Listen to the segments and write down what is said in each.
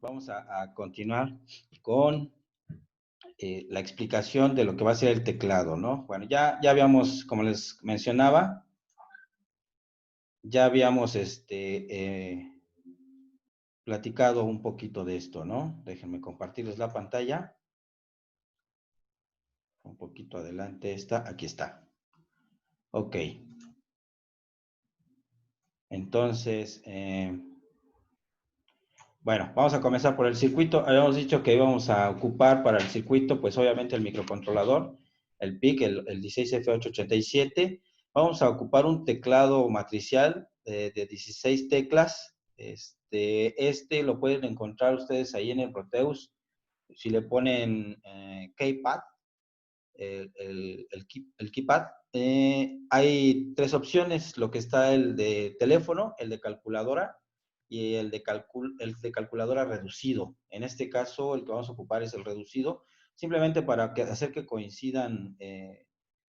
Vamos a continuar con la explicación de lo que va a ser el teclado, ¿no? Bueno, ya habíamos, como les mencionaba, ya habíamos platicado un poquito de esto, ¿no? Déjenme compartirles la pantalla. Un poquito adelante está, aquí está. Ok. Entonces, bueno, vamos a comenzar por el circuito. Habíamos dicho que íbamos a ocupar para el circuito, pues obviamente el microcontrolador, el PIC, el 16F887. Vamos a ocupar un teclado matricial de 16 teclas. Lo pueden encontrar ustedes ahí en el Proteus. Si le ponen keypad, el keypad, hay tres opciones, lo que está el de teléfono, el de calculadora y el de calculadora reducido. En este caso, el que vamos a ocupar es el reducido, simplemente para hacer que coincidan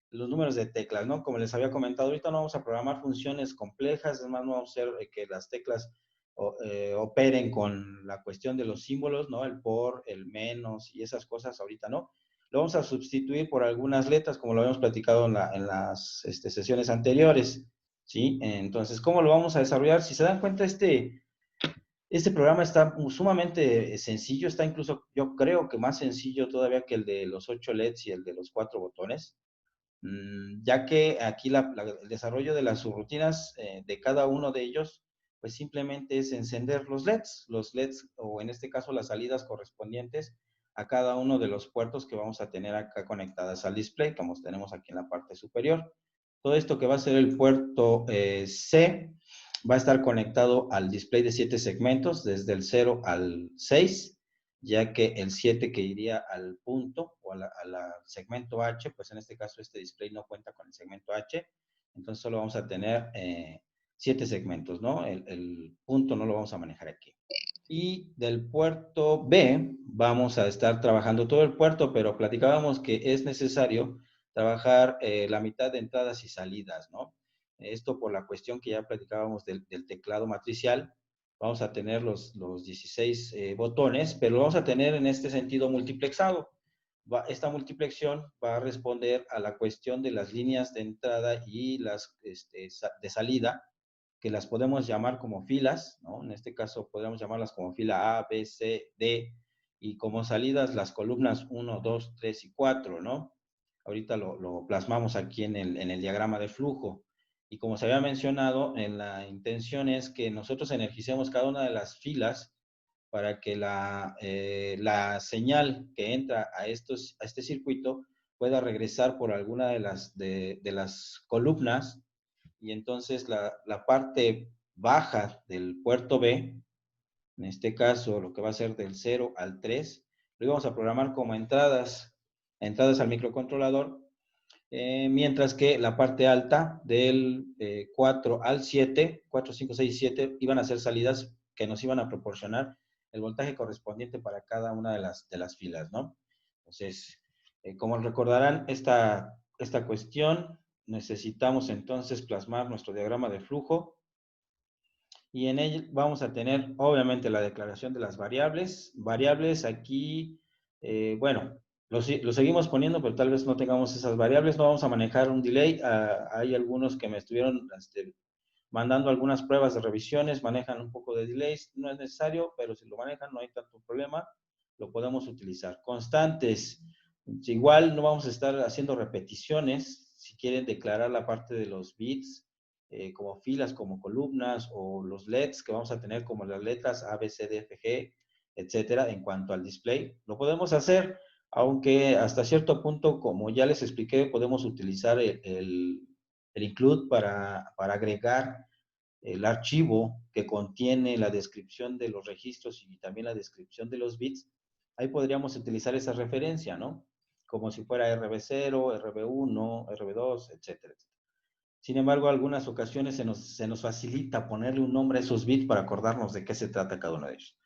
los números de teclas, ¿no? Como les había comentado, ahorita no vamos a programar funciones complejas, además no vamos a hacer que las teclas operen con la cuestión de los símbolos, ¿no? El por, el menos y esas cosas ahorita no. Lo vamos a sustituir por algunas letras, como lo habíamos platicado en las sesiones anteriores, ¿sí? Entonces, ¿cómo lo vamos a desarrollar? Si se dan cuenta, este programa está sumamente sencillo, está incluso, yo creo que más sencillo todavía que el de los 8 LEDs y el de los 4 botones, ya que aquí el desarrollo de las subrutinas de cada uno de ellos, pues simplemente es encender los LEDs, o en este caso las salidas correspondientes a cada uno de los puertos que vamos a tener acá conectadas al display, como tenemos aquí en la parte superior. Todo esto que va a ser el puerto C, va a estar conectado al display de 7 segmentos, desde el 0 al 6, ya que el 7 que iría al punto o al segmento H, pues en este caso este display no cuenta con el segmento H, entonces solo vamos a tener 7 segmentos, ¿no? El punto no lo vamos a manejar aquí. Y del puerto B vamos a estar trabajando todo el puerto, pero platicábamos que es necesario trabajar la mitad de entradas y salidas, ¿no? Esto por la cuestión que ya platicábamos del teclado matricial. Vamos a tener los 16 botones, pero lo vamos a tener en este sentido multiplexado. Esta multiplexión va a responder a la cuestión de las líneas de entrada y las de salida, que las podemos llamar como filas, ¿no? En este caso podríamos llamarlas como fila A, B, C, D, y como salidas las columnas 1, 2, 3 y 4, ¿no? Ahorita lo plasmamos aquí en el diagrama de flujo. Y como se había mencionado, la intención es que nosotros energicemos cada una de las filas para que la señal que entra a este circuito pueda regresar por alguna de las columnas, y entonces la parte baja del puerto B, en este caso lo que va a ser del 0 al 3, lo íbamos a programar como entradas al microcontrolador, mientras que la parte alta del 4 al 7, 4, 5, 6, 7, iban a ser salidas que nos iban a proporcionar el voltaje correspondiente para cada una de las filas, ¿no? Entonces, como recordarán, esta cuestión, necesitamos entonces plasmar nuestro diagrama de flujo, y en él vamos a tener obviamente la declaración de las variables. Variables aquí, bueno, lo seguimos poniendo, pero tal vez no tengamos esas variables. No vamos a manejar un delay. Hay algunos que me estuvieron mandando algunas pruebas de revisiones, manejan un poco de delays. No es necesario, pero si lo manejan no hay tanto problema, lo podemos utilizar. Constantes, igual no vamos a estar haciendo repeticiones. Si quieren declarar la parte de los bits, como filas, como columnas, o los LEDs que vamos a tener como las letras A, B, C, D, F, G, etcétera, en cuanto al display, lo podemos hacer, aunque hasta cierto punto, como ya les expliqué, podemos utilizar el include para agregar el archivo que contiene la descripción de los registros y también la descripción de los bits. Ahí podríamos utilizar esa referencia, ¿no? Como si fuera RB0, RB1, RB2, etcétera, etcétera. Sin embargo, algunas ocasiones se nos facilita ponerle un nombre a esos bits para acordarnos de qué se trata cada uno de ellos.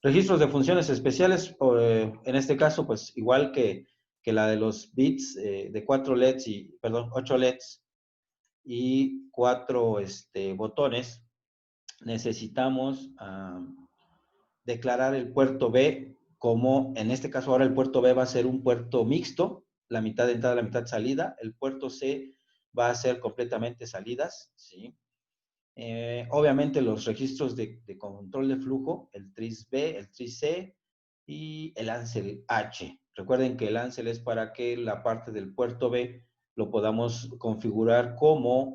Registros de funciones especiales, en este caso, pues igual que la de los bits de 4 LEDs y, perdón, 8 LEDs y 4 botones, necesitamos declarar el puerto B como, en este caso ahora el puerto B va a ser un puerto mixto, la mitad de entrada, la mitad de salida. El puerto C va a ser completamente salidas, ¿sí? Obviamente los registros de control de flujo, el TRIS B, el TRIS C y el ANSEL H. Recuerden que el ANSEL es para que la parte del puerto B lo podamos configurar como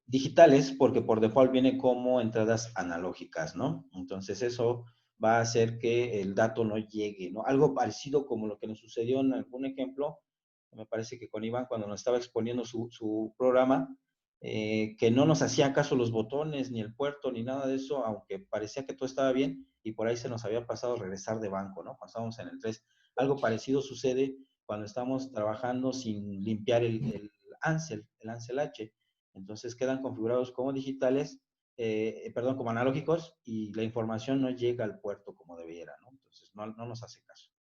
digitales, porque por default viene como entradas analógicas, ¿no? Entonces eso va a hacer que el dato no llegue, ¿no? Algo parecido como lo que nos sucedió en algún ejemplo, me parece que con Iván cuando nos estaba exponiendo su programa, que no nos hacía caso los botones, ni el puerto, ni nada de eso, aunque parecía que todo estaba bien, y por ahí se nos había pasado regresar de banco, ¿no? Cuando estábamos en el 3. Algo parecido sucede cuando estamos trabajando sin limpiar el Ansel H. Entonces quedan configurados como digitales, perdón, como analógicos, y la información no llega al puerto como debiera, ¿no? Entonces no nos hace caso.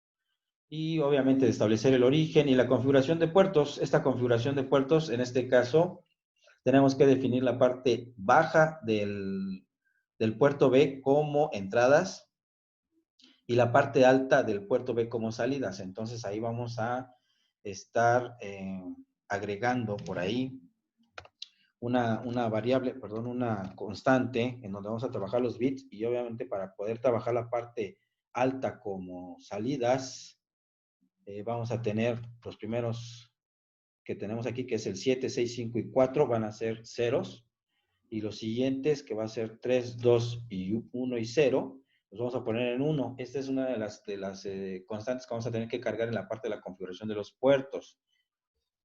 Y obviamente establecer el origen y la configuración de puertos. Esta configuración de puertos, en este caso, tenemos que definir la parte baja del puerto B como entradas y la parte alta del puerto B como salidas. Entonces ahí vamos a estar agregando por ahí una variable, perdón, una constante en donde vamos a trabajar los bits y obviamente para poder trabajar la parte alta como salidas, vamos a tener los primeros que tenemos aquí, que es el 7, 6, 5 y 4, van a ser ceros. Y los siguientes, que va a ser 3, 2 y 1 y 0, los vamos a poner en 1. Esta es una de las constantes que vamos a tener que cargar en la parte de la configuración de los puertos.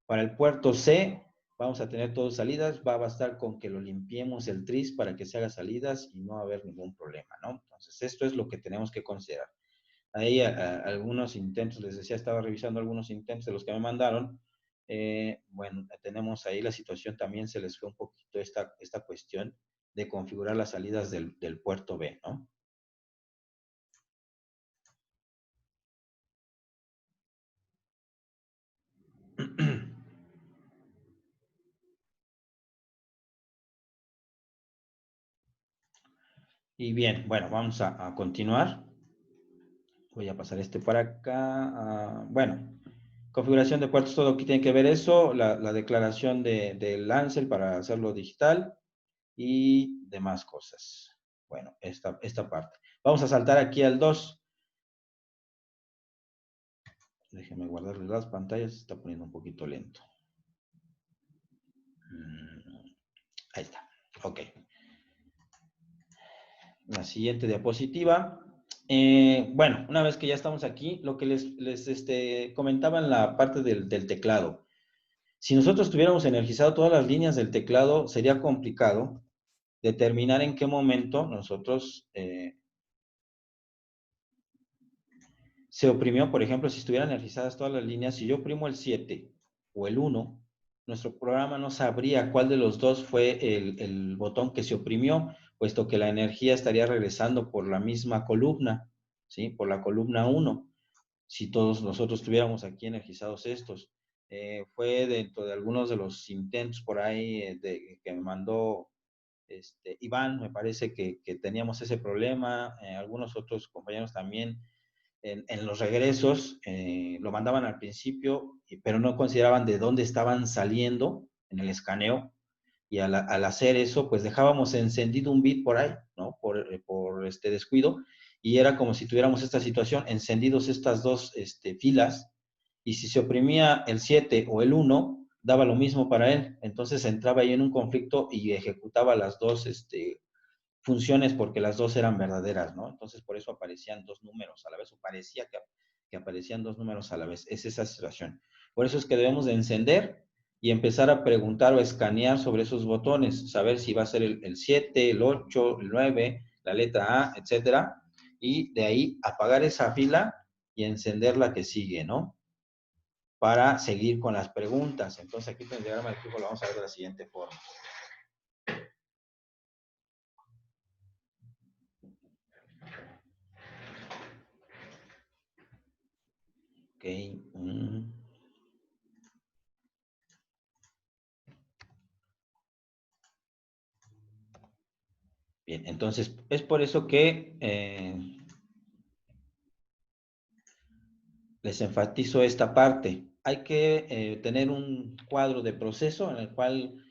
Para el puerto C, vamos a tener todas salidas. Va a bastar con que lo limpiemos el tris para que se haga salidas y no va a haber ningún problema, ¿no? Entonces, esto es lo que tenemos que considerar. Ahí algunos intentos, les decía, estaba revisando algunos intentos de los que me mandaron. Bueno, tenemos ahí la situación, también se les fue un poquito esta cuestión de configurar las salidas del puerto B, ¿no? Y bien, bueno, vamos a continuar. Voy a pasar este para acá. Bueno, configuración de puertos, todo aquí tiene que ver eso, la declaración del Ansel para hacerlo digital y demás cosas. Bueno, esta parte. Vamos a saltar aquí al 2. Déjenme guardarle las pantallas, se está poniendo un poquito lento. Ahí está. Ok. La siguiente diapositiva. Bueno, una vez que ya estamos aquí, lo que les comentaba en la parte del teclado. Si nosotros tuviéramos energizado todas las líneas del teclado, sería complicado determinar en qué momento nosotros se oprimió, por ejemplo, si estuvieran energizadas todas las líneas, si yo oprimo el 7 o el 1, nuestro programa no sabría cuál de los dos fue el botón que se oprimió, puesto que la energía estaría regresando por la misma columna, ¿sí? Por la columna 1, si todos nosotros tuviéramos aquí energizados estos. Fue dentro de algunos de los intentos por ahí que me mandó Iván, me parece que teníamos ese problema, algunos otros compañeros también en los regresos, lo mandaban al principio, pero no consideraban de dónde estaban saliendo en el escaneo, y al hacer eso, pues dejábamos encendido un bit por ahí, ¿no? Por este descuido, y era como si tuviéramos esta situación, encendidos estas dos filas, y si se oprimía el 7 o el 1, daba lo mismo para él, entonces entraba ahí en un conflicto y ejecutaba las dos funciones porque las dos eran verdaderas, ¿no? Entonces por eso aparecían dos números a la vez, o parecía que aparecían dos números a la vez. Es esa situación. Por eso es que debemos de encender y empezar a preguntar o escanear sobre esos botones, saber si va a ser el 7, el 8, el 9, la letra A, etcétera, y de ahí apagar esa fila y encender la que sigue, ¿no? Para seguir con las preguntas. Entonces aquí con el diagrama de flujo lo vamos a ver de la siguiente forma. Ok. Bien. Bien, entonces es por eso que les enfatizo esta parte. Hay que tener un cuadro de proceso en el cual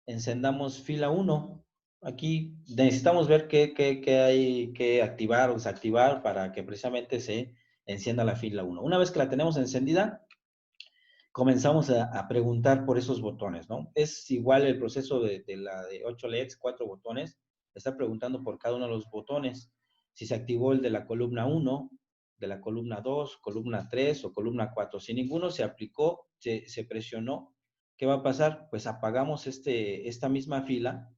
encendamos fila 1. Aquí necesitamos ver qué hay que activar o desactivar para que precisamente se encienda la fila 1. Una vez que la tenemos encendida, comenzamos a preguntar por esos botones, ¿no? Es igual el proceso de la de 8 LEDs, 4 botones, está preguntando por cada uno de los botones, si se activó el de la columna 1, de la columna 2, columna 3 o columna 4. Si ninguno se aplicó, se presionó, ¿qué va a pasar? Pues apagamos esta misma fila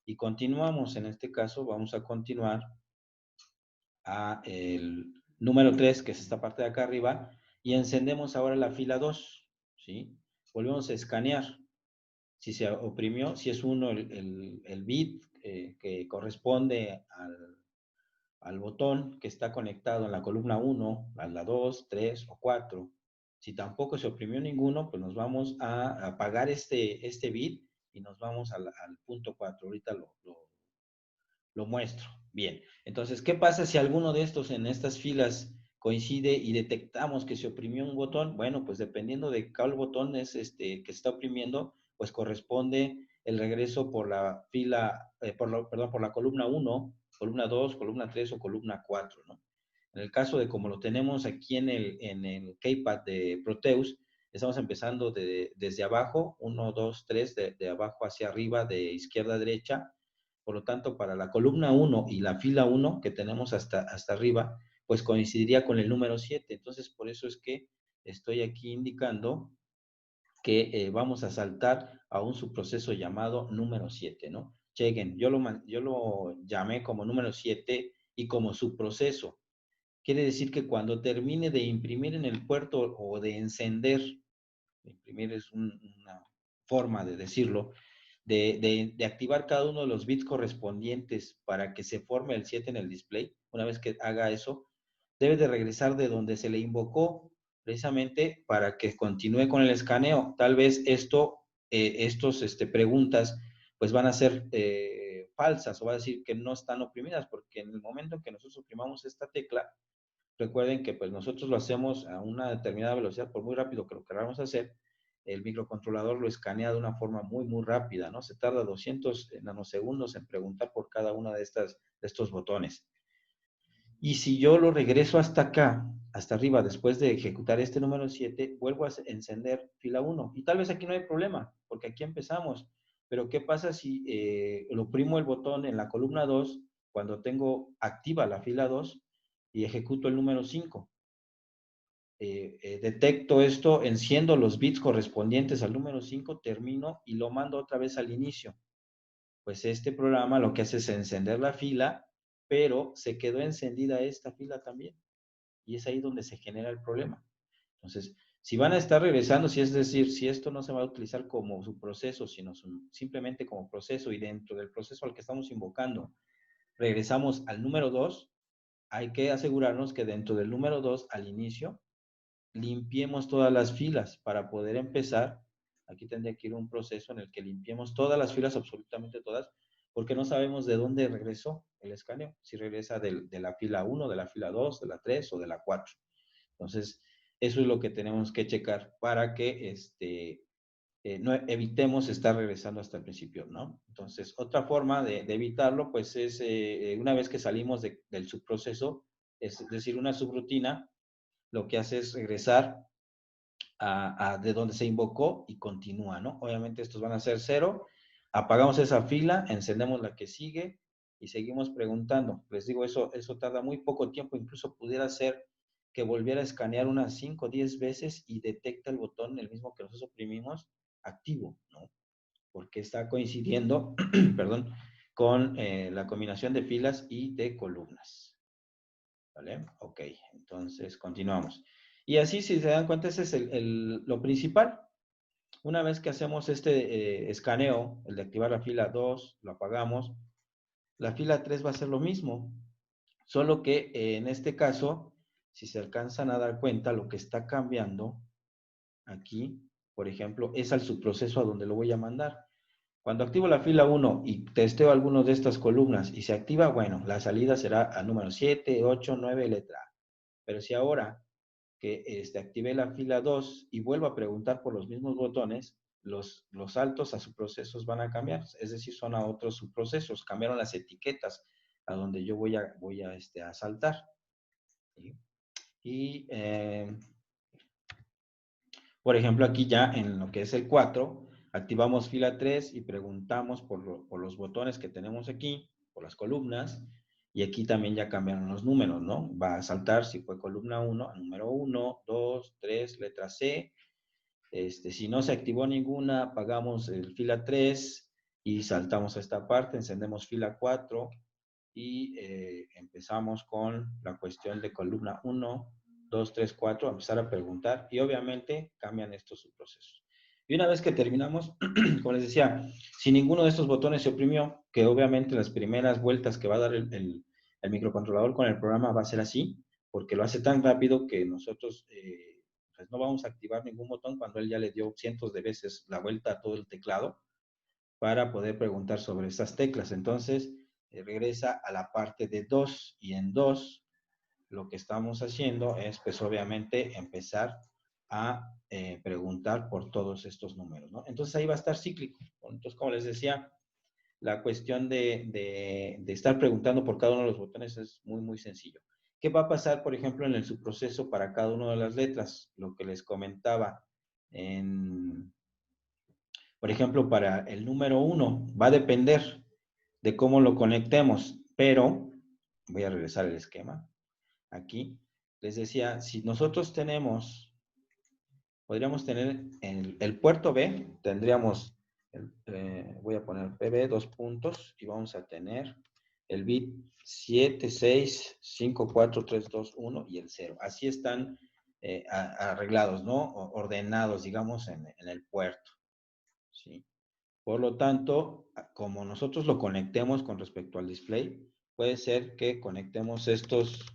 y continuamos. En este caso vamos a continuar a el número 3, que es esta parte de acá arriba, y encendemos ahora la fila 2, ¿sí? Volvemos a escanear. Si se oprimió, si es 1 el bit que corresponde al botón que está conectado en la columna 1, a la 2, 3 o 4. Si tampoco se oprimió ninguno, pues nos vamos a apagar este bit y nos vamos al punto 4. Ahorita lo muestro. Bien, entonces, ¿qué pasa si alguno de estos en estas filas coincide y detectamos que se oprimió un botón? Bueno, pues dependiendo de cuál botón es que se está oprimiendo, pues corresponde el regreso por la fila, perdón, por la columna 1, columna 2, columna 3 o columna 4, ¿no? En el caso de como lo tenemos aquí en el keypad de Proteus, estamos empezando desde abajo, 1, 2, 3, de abajo hacia arriba, de izquierda a derecha. Por lo tanto, para la columna 1 y la fila 1 que tenemos hasta arriba, pues coincidiría con el número 7. Entonces, por eso es que estoy aquí indicando que vamos a saltar a un subproceso llamado número 7, ¿no? Chequen, yo lo llamé como número 7 y como subproceso. Quiere decir que cuando termine de imprimir en el puerto o de encender, imprimir es una forma de decirlo, de activar cada uno de los bits correspondientes para que se forme el 7 en el display. Una vez que haga eso, debe de regresar de donde se le invocó precisamente para que continúe con el escaneo. Tal vez estos preguntas pues van a ser falsas o va a decir que no están oprimidas porque en el momento en que nosotros oprimamos esta tecla, recuerden que pues nosotros lo hacemos a una determinada velocidad, por muy rápido que lo queramos hacer, el microcontrolador lo escanea de una forma muy rápida, ¿no? Se tarda 200 nanosegundos en preguntar por cada una de estos botones. Y si yo lo regreso hasta acá, hasta arriba, después de ejecutar este número 7, vuelvo a encender fila 1. Y tal vez aquí no hay problema, porque aquí empezamos. Pero ¿qué pasa si lo oprimo el botón en la columna 2 cuando tengo activa la fila 2 y ejecuto el número 5? Detecto esto, enciendo los bits correspondientes al número 5, termino y lo mando otra vez al inicio. Pues este programa lo que hace es encender la fila, pero se quedó encendida esta fila también. Y es ahí donde se genera el problema. Entonces, si van a estar regresando, si es decir, si esto no se va a utilizar como su proceso, sino simplemente como proceso y dentro del proceso al que estamos invocando, regresamos al número 2, hay que asegurarnos que dentro del número 2, al inicio, limpiemos todas las filas para poder empezar. Aquí tendría que ir un proceso en el que limpiemos todas las filas, absolutamente todas, porque no sabemos de dónde regresó el escaneo, si regresa de la fila 1, de la fila 2, de la 3 o de la 4. Entonces, eso es lo que tenemos que checar para que no evitemos estar regresando hasta el principio, ¿no? Entonces, otra forma de evitarlo, pues es una vez que salimos del subproceso, es decir, una subrutina, lo que hace es regresar de donde se invocó y continúa, ¿no? Obviamente estos van a ser 0, apagamos esa fila, encendemos la que sigue y seguimos preguntando. Les digo, eso tarda muy poco tiempo, incluso pudiera ser que volviera a escanear unas 5 o 10 veces y detecta el botón, el mismo que nosotros oprimimos, activo, ¿no? Porque está coincidiendo, perdón, con la combinación de filas y de columnas. ¿Vale? Ok, entonces continuamos. Y así, si se dan cuenta, ese es lo principal. Una vez que hacemos este escaneo, el de activar la fila 2, lo apagamos, la fila 3 va a ser lo mismo, solo que en este caso, si se alcanzan a dar cuenta, lo que está cambiando aquí, por ejemplo, es al subproceso a donde lo voy a mandar. Cuando activo la fila 1 y testeo alguno de estas columnas y se activa, bueno, la salida será al número 7, 8, 9, letra A. Pero si ahora que activé la fila 2 y vuelvo a preguntar por los mismos botones, los saltos a subprocesos van a cambiar, es decir, son a otros subprocesos, cambiaron las etiquetas a donde yo voy a saltar. ¿Sí? Y, por ejemplo, aquí ya en lo que es el 4, activamos fila 3 y preguntamos por los botones que tenemos aquí, por las columnas, y aquí también ya cambiaron los números, ¿no? Va a saltar si fue columna 1, número 1, 2, 3, letra C. Si no se activó ninguna, apagamos el fila 3 y saltamos a esta parte, encendemos fila 4 y empezamos con la cuestión de columna 1, 2, 3, 4, a empezar a preguntar y obviamente cambian estos subprocesos. Y una vez que terminamos, como les decía, si ninguno de estos botones se oprimió, que obviamente las primeras vueltas que va a dar el microcontrolador con el programa va a ser así, porque lo hace tan rápido que nosotros pues no vamos a activar ningún botón cuando él ya le dio cientos de veces la vuelta a todo el teclado para poder preguntar sobre estas teclas. Entonces, regresa a la parte de 2 y en 2 lo que estamos haciendo es, pues obviamente, empezar a preguntar por todos estos números, ¿no? Entonces ahí va a estar cíclico. Entonces, como les decía, la cuestión de estar preguntando por cada uno de los botones es muy, muy sencillo. ¿Qué va a pasar, por ejemplo, en el subproceso para cada una de las letras? Lo que les comentaba por ejemplo, para el número 1 va a depender de cómo lo conectemos, pero voy a regresar el esquema. Aquí les decía, si nosotros podríamos tener en el puerto B, tendríamos, voy a poner PB, dos puntos, y vamos a tener el bit 7, 6, 5, 4, 3, 2, 1 y el 0. Así están arreglados, ¿no? Ordenados, digamos, en el puerto. ¿Sí? Por lo tanto, como nosotros lo conectemos con respecto al display, puede ser que conectemos estos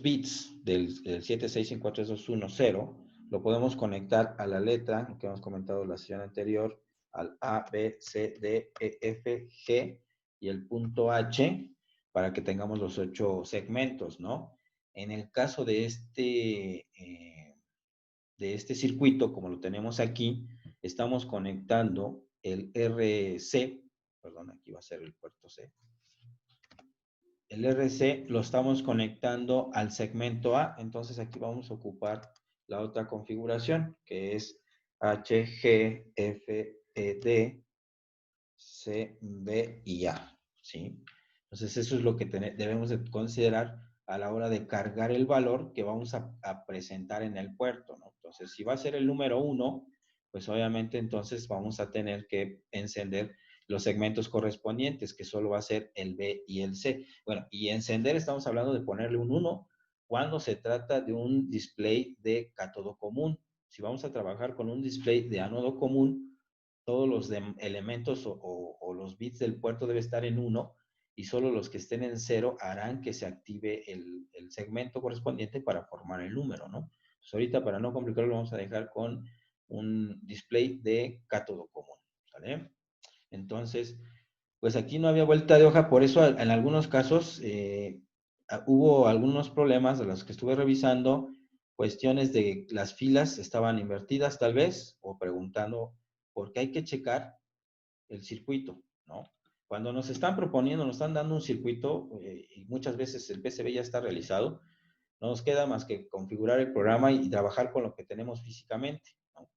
bits del 7654321, lo podemos conectar a la letra, que hemos comentado en la sesión anterior, al A, B, C, D, E, F, G y el punto H, para que tengamos los 8 segmentos, ¿no? En el caso de este circuito, como lo tenemos aquí, estamos conectando el RC, perdón, aquí va a ser el puerto C. El RC lo estamos conectando al segmento A, entonces aquí vamos a ocupar la otra configuración, que es H, G, F, E, D, C, B y A, ¿sí? Entonces eso es lo que debemos de considerar a la hora de cargar el valor que vamos a presentar en el puerto, ¿no? Entonces, si va a ser el número 1, pues obviamente entonces vamos a tener que encender los segmentos correspondientes, que solo va a ser el B y el C. Bueno, y encender estamos hablando de ponerle un 1 cuando se trata de un display de cátodo común. Si vamos a trabajar con un display de ánodo común, todos los elementos o los bits del puerto debe estar en 1 y solo los que estén en 0 harán que se active el segmento correspondiente para formar el número, ¿no? Pues ahorita, para no complicarlo, lo vamos a dejar con un display de cátodo común, ¿vale? Entonces, pues aquí no había vuelta de hoja, por eso en algunos casos hubo algunos problemas de los que estuve revisando, cuestiones de las filas estaban invertidas tal vez, o preguntando, porque hay que checar el circuito, ¿no? Cuando nos están proponiendo, nos están dando un circuito, y muchas veces el PCB ya está realizado, no nos queda más que configurar el programa y trabajar con lo que tenemos físicamente, ¿no?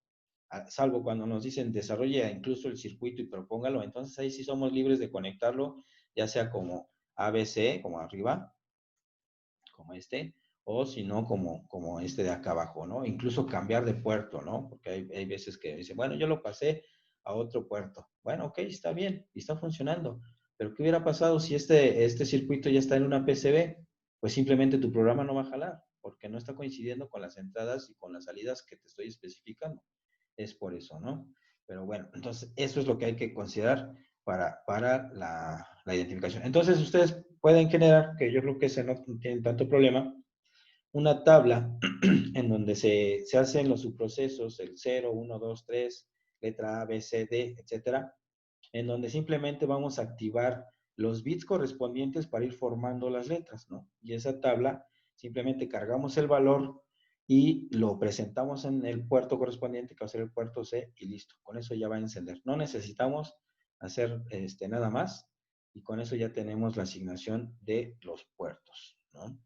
Salvo cuando nos dicen desarrolle incluso el circuito y propóngalo, entonces ahí sí somos libres de conectarlo, ya sea como ABC, como arriba, como o si no, como este de acá abajo, ¿no? Incluso cambiar de puerto, ¿no? Porque hay veces que dicen, bueno, yo lo pasé a otro puerto. Bueno, ok, está bien, y está funcionando. Pero ¿qué hubiera pasado si este circuito ya está en una PCB? Pues simplemente tu programa no va a jalar, porque no está coincidiendo con las entradas y con las salidas que te estoy especificando. Es por eso, ¿no? Pero bueno, entonces eso es lo que hay que considerar para la identificación. Entonces ustedes pueden generar, que yo creo que ese no tiene tanto problema, una tabla en donde se hacen los subprocesos, el 0, 1, 2, 3, letra A, B, C, D, etcétera, en donde simplemente vamos a activar los bits correspondientes para ir formando las letras, ¿no? Y esa tabla simplemente cargamos el valor y lo presentamos en el puerto correspondiente, que va a ser el puerto C, y listo. Con eso ya va a encender. No necesitamos hacer nada más, y con eso ya tenemos la asignación de los puertos, ¿no?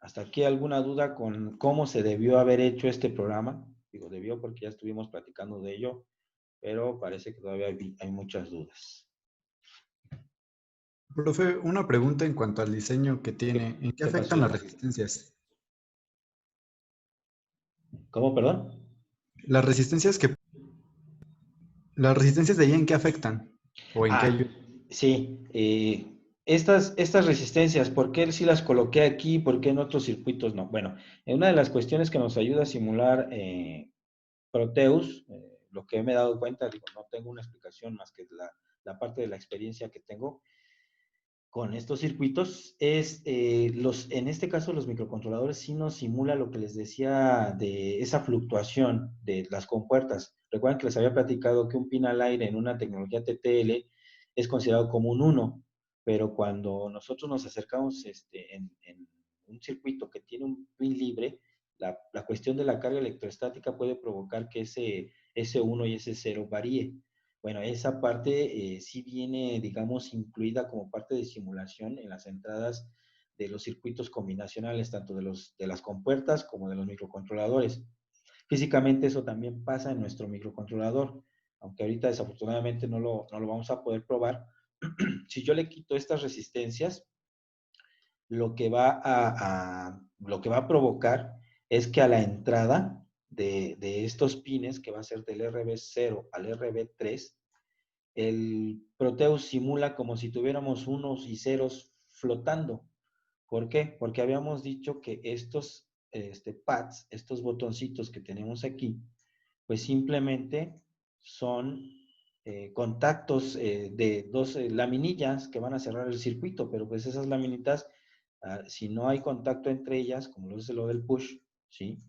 ¿Hasta aquí alguna duda con cómo se debió haber hecho este programa? Digo, debió porque ya estuvimos platicando de ello, pero parece que todavía hay muchas dudas. Profe, una pregunta en cuanto al diseño que tiene. ¿En qué ¿Qué pasó, afectan las hijo? resistencias? ¿Cómo, perdón? Las resistencias de ahí, ¿en qué afectan? ¿O en qué Ah, ayudan? sí. Estas resistencias, ¿por qué sí las coloqué aquí? ¿Por qué en otros circuitos no? Bueno, una de las cuestiones que nos ayuda a simular Proteus, lo que me he dado cuenta, digo, no tengo una explicación más que la parte de la experiencia que tengo con estos circuitos, es en este caso los microcontroladores sí nos simula lo que les decía de esa fluctuación de las compuertas. Recuerden que les había platicado que un pin al aire en una tecnología TTL es considerado como un 1, pero cuando nosotros nos acercamos en un circuito que tiene un pin libre, la cuestión de la carga electrostática puede provocar que ese 1 y ese 0 varíe. Bueno, esa parte sí viene, digamos, incluida como parte de simulación en las entradas de los circuitos combinacionales, tanto de las compuertas como de los microcontroladores. Físicamente eso también pasa en nuestro microcontrolador, aunque ahorita desafortunadamente no lo vamos a poder probar. Si yo le quito estas resistencias, lo que va a provocar es que a la entrada de estos pines, que va a ser del RB0 al RB3, el Proteus simula como si tuviéramos unos y ceros flotando. ¿Por qué? Porque habíamos dicho que estos pads, estos botoncitos que tenemos aquí, pues simplemente son contactos de dos laminillas que van a cerrar el circuito, pero pues esas laminitas, si no hay contacto entre ellas, como lo es lo del push, ¿sí?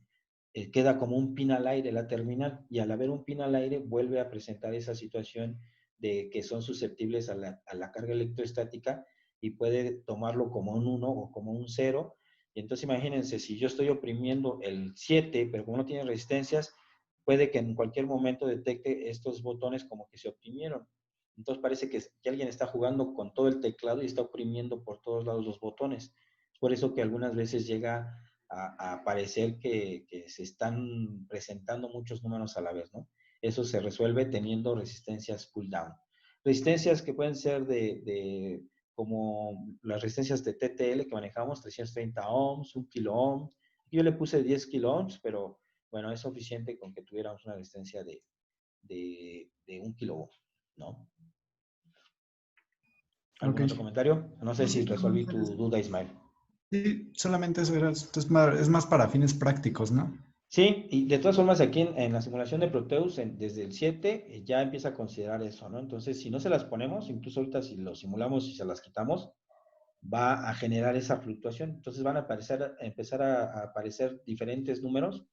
Queda como un pin al aire la terminal, y al haber un pin al aire vuelve a presentar esa situación de que son susceptibles a la carga electrostática, y puede tomarlo como un 1 o como un 0. Y entonces imagínense, si yo estoy oprimiendo el 7, pero como no tiene resistencias, puede que en cualquier momento detecte estos botones como que se oprimieron. Entonces parece que alguien está jugando con todo el teclado y está oprimiendo por todos lados los botones. Es por eso que algunas veces llega a parecer que se están presentando muchos números a la vez, ¿no? Eso se resuelve teniendo resistencias pull down. Resistencias que pueden ser como las resistencias de TTL que manejamos, 330 ohms, 1 kilo ohm. Yo le puse 10 kilo ohms, pero bueno, es suficiente con que tuviéramos una resistencia de 1 kilo ohm, ¿no? Ok. ¿Algún otro comentario? No sé si resolví tu duda, Ismael. Sí, solamente eso era. Entonces, es más para fines prácticos, ¿no? Sí, y de todas formas aquí en la simulación de Proteus, desde el 7, ya empieza a considerar eso, ¿no? Entonces, si no se las ponemos, incluso ahorita si lo simulamos y se las quitamos, va a generar esa fluctuación. Entonces van a empezar a aparecer diferentes números,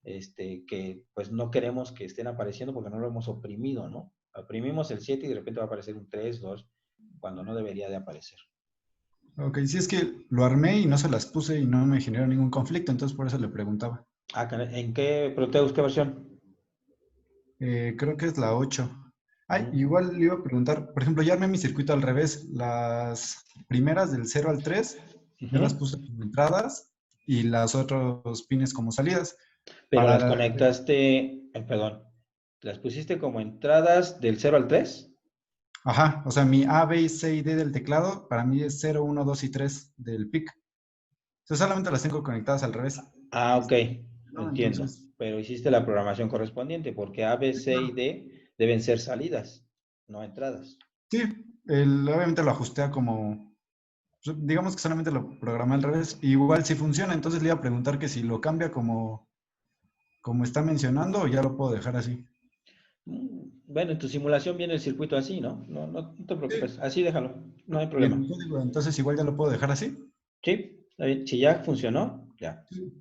que pues no queremos que estén apareciendo porque no lo hemos oprimido, ¿no? Oprimimos el 7 y de repente va a aparecer un 3, 2, cuando no debería de aparecer. Ok, sí es que lo armé y no se las puse y no me generó ningún conflicto, entonces por eso le preguntaba. Ah, ¿en qué Proteus, qué versión? Creo que es la 8. Ay, Mm, igual le iba a preguntar, por ejemplo, ya armé mi circuito al revés. Las primeras del 0 al 3 ya las ujú. puse como entradas y las otros pines como salidas. Pero las conectaste, perdón, las pusiste como entradas del 0 al 3. Ajá, o sea, mi A, B, C y D del teclado para mí es 0, 1, 2 y 3 del PIC. Yo solamente las tengo conectadas al revés. Ah, ok, No, entiendo. entonces, Pero hiciste la programación correspondiente porque A, B, sí, C y claro. D deben ser salidas, no entradas. Sí, obviamente lo ajusté a como, digamos que solamente lo programé al revés. Igual si funciona, entonces le iba a preguntar que si lo cambia como está mencionando o ya lo puedo dejar así. Bueno, en tu simulación viene el circuito así, ¿no? No te Sí. preocupes, así déjalo, no hay Y problema. en mi código, entonces igual ya lo puedo dejar así. Sí, está bien. Si ya funcionó, ya. Sí.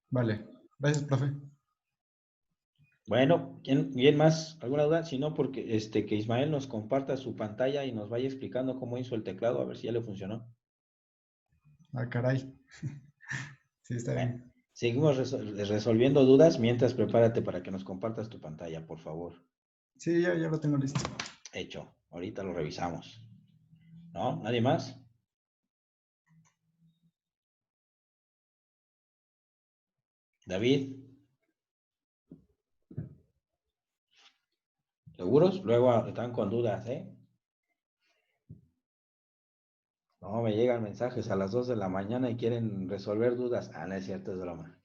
Vale. Gracias, profe. Bueno, ¿quién más? ¿Alguna duda? Si no, porque que Ismael nos comparta su pantalla y nos vaya explicando cómo hizo el teclado, a ver si ya le funcionó. Ah, caray. Sí, está Bueno, bien. seguimos resolviendo dudas mientras prepárate para que nos compartas tu pantalla, por favor. Sí, ya lo tengo listo. Hecho, ahorita lo revisamos. ¿No? ¿Nadie más? David, ¿seguros? Luego están con dudas, ¿eh? No, me llegan mensajes a las 2 de la mañana y quieren resolver dudas. Ah, no es cierto, es broma.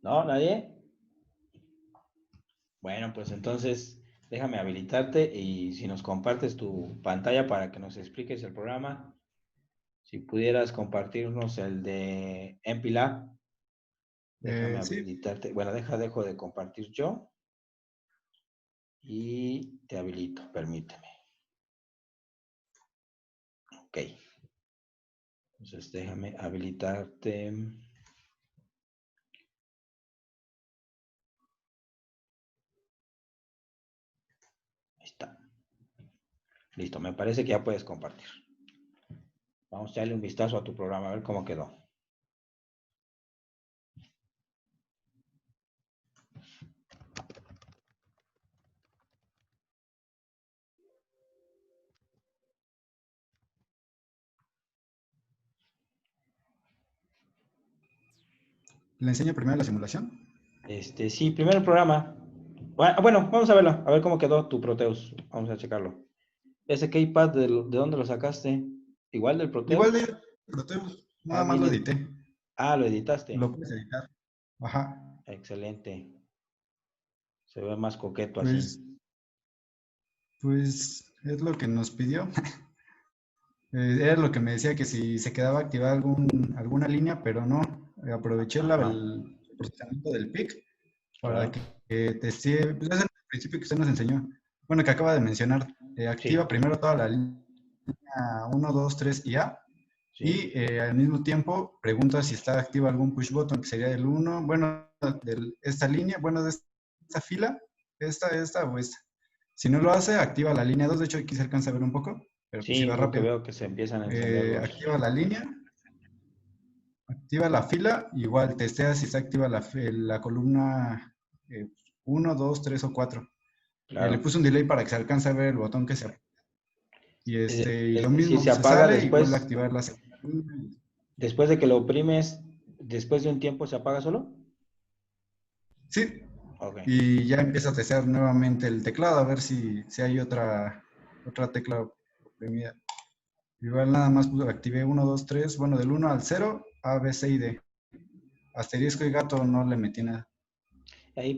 ¿No? ¿Nadie? Bueno, pues entonces déjame habilitarte y si nos compartes tu pantalla para que nos expliques el programa, si pudieras compartirnos el de MPLAB, déjame Sí, habilitarte. Bueno, dejo de compartir yo y te habilito, permíteme. Ok, entonces déjame habilitarte. Ahí está. Listo, me parece que ya puedes compartir. Vamos a darle un vistazo a tu programa, a ver cómo quedó. le enseño primero la simulación. Sí, primero el programa. Bueno, vamos a verlo, a ver cómo quedó tu Proteus. Vamos a checarlo. ¿Ese keypad de dónde lo sacaste? ¿Igual del Igual Proteus? de Proteus, Ah, nada más lo viene. edité. Ah, lo editaste. Lo puedes editar. Ajá. Excelente. Se ve más coqueto así. Pues, pues es lo que nos pidió. Era lo que me decía que si se quedaba activada alguna línea, pero no. Aproveché Ajá, el procesamiento del PIC para claro. que testee, pues es el principio que usted nos enseñó. Bueno, que acaba de mencionar. Activa Sí, primero toda la línea uno 2 3 y A. sí, Y al mismo tiempo pregunta si está activa algún push button, que sería el uno bueno, de esta línea, bueno, de esta fila, esta o esta. Si no lo hace, activa la línea 2. De hecho aquí se alcanza a ver un poco, pero pues si sí, va porque rápido. veo que se empiezan a encender los... Activa la línea, activa la fila, igual testea si está activa la columna 1, 2, 3 o 4. Le Claro. puse un delay para que se alcance a ver el botón que se... Y lo Si mismo, se se apaga sale y vuelve a después, activar la segunda. después de que lo oprimes, después de un tiempo se apaga solo. Sí, Ok, y ya empieza a testear nuevamente el teclado a ver si hay otra tecla oprimida. Igual nada más activé 1, 2, 3, bueno, del 1 al 0, A, B, C y D. Asterisco y gato no le metí nada. ahí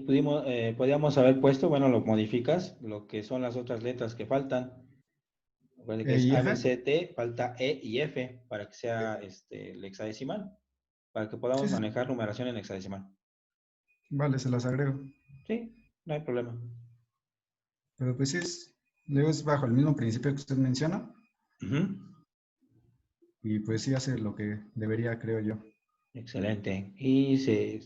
podíamos haber puesto, bueno, lo modificas, lo que son las otras letras que faltan. Recuerde que E es y A, F, B, C, T, falta E y F para que sea el hexadecimal, para que sí, podamos sí, manejar numeración en hexadecimal. vale, se las agrego. Sí, no hay problema. Pero pues sí, luego es bajo el mismo principio que usted menciona Ujú. y pues sí hace lo que debería, creo yo. Excelente. Y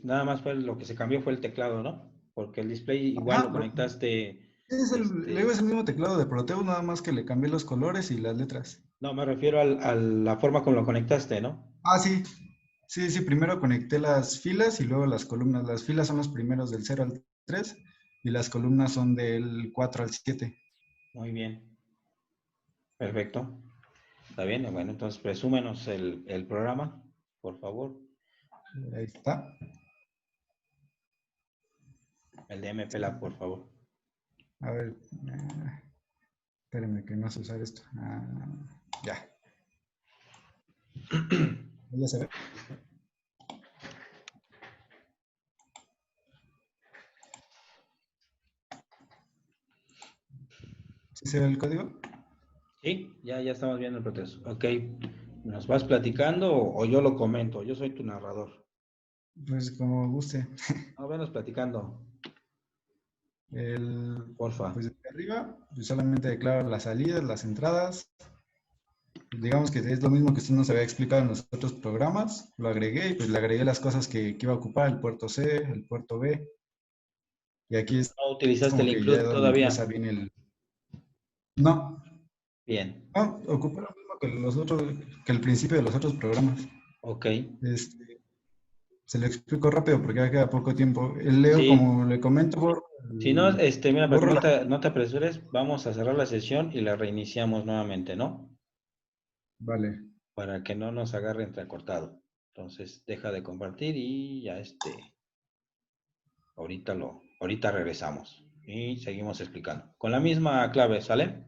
nada más fue lo que se cambió fue el teclado, ¿no? Porque el display igual Ajá, lo conectaste, luego es el mismo teclado de Proteus, nada más que le cambié los colores y las letras. no, me refiero a la forma como lo conectaste, ¿no? Ah, sí, sí, sí, primero conecté las filas y luego las columnas. Las filas son los primeros del 0 al 3 y las columnas son del 4 al 7. Muy bien, perfecto. Está bien, bueno, entonces presúmenos el programa, por favor, Ahí está. el de MPLAB, por favor. A ver, espérenme que no sé usar esto. Ya, ya se ve. ¿Sí se ve el código? Sí, ya estamos viendo el proceso. Ok, ¿nos vas platicando o yo lo comento? Yo soy tu narrador. Pues como guste. No, venos platicando, El, porfa. pues de arriba, pues solamente declaro las salidas, las entradas digamos que es lo mismo que usted nos había explicado en los otros programas, lo agregué y pues le agregué las cosas que iba a ocupar, el puerto C, el puerto B, y aquí es ¿No utilizaste el como que ya include es donde todavía? empieza bien el... No, Bien, no, ocupé lo mismo que los otros, que el principio de los otros programas. ok. Este, se lo explico rápido porque ya queda poco tiempo. El Leo, Sí, como le comento, si no, mira, pero borro no la... no te apresures, vamos a cerrar la sesión y la reiniciamos nuevamente, ¿no? Vale. Para que no nos agarre entrecortado. Entonces, deja de compartir y ya ahorita regresamos y seguimos explicando. Con la misma clave, ¿sale?